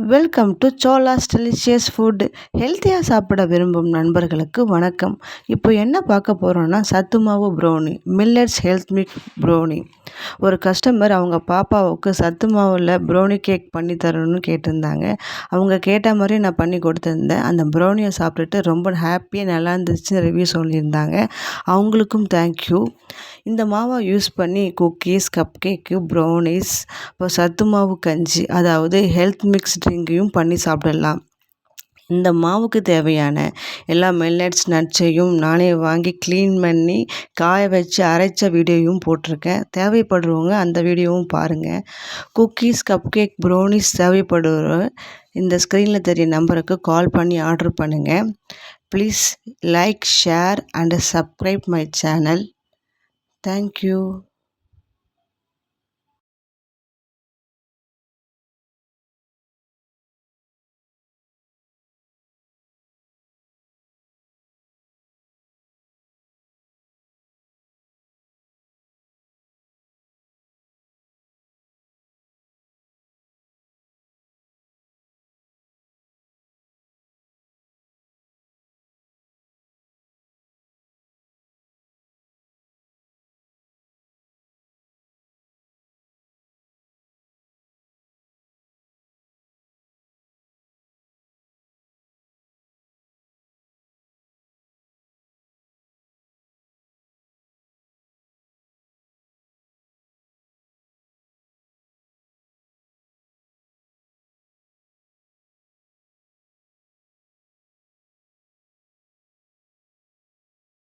Welcome to Cholas delicious food. ஹெல்த்தியாக சாப்பிட விரும்பும் நண்பர்களுக்கு வணக்கம். இப்போ என்ன பார்க்க போகிறோன்னா சத்து மாவு brownie, millets health mix brownie. ஒரு கஸ்டமர் அவங்க பாப்பாவுக்கு சத்து மாவில் ப்ரௌனி கேக் பண்ணி தரணும்னு கேட்டிருந்தாங்க. அவங்க கேட்ட மாதிரி நான் பண்ணி கொடுத்துருந்தேன். அந்த ப்ரௌனியை சாப்பிட்டுட்டு ரொம்ப ஹாப்பியாக நல்லா இருந்துச்சு ரிவ்யூ சொல்லியிருந்தாங்க. அவங்களுக்கும் தேங்க்யூ. இந்த மாவை யூஸ் பண்ணி குக்கீஸ், கப் கேக்கு, ப்ரௌனிஸ், இப்போ சத்து மாவு கஞ்சி, அதாவது ஹெல்த் மிக்ஸ் ட்ரிங்கையும் பண்ணி சாப்பிடலாம். இந்த மாவுக்கு தேவையான எல்லா மில்லட்ஸ் நட்ஸையும் நானே வாங்கி க்ளீன் பண்ணி காய வச்சு அரைச்ச வீடியோவும் போட்டிருக்கேன். தேவைப்படுறவங்க அந்த வீடியோவும் பாருங்கள். குக்கீஸ், கப் கேக், ப்ரௌனிஸ் தேவைப்படுற இந்த ஸ்க்ரீனில் தெரிய நம்பருக்கு கால் பண்ணி ஆர்டர் பண்ணுங்கள். Please like, share and subscribe my channel. Thank you.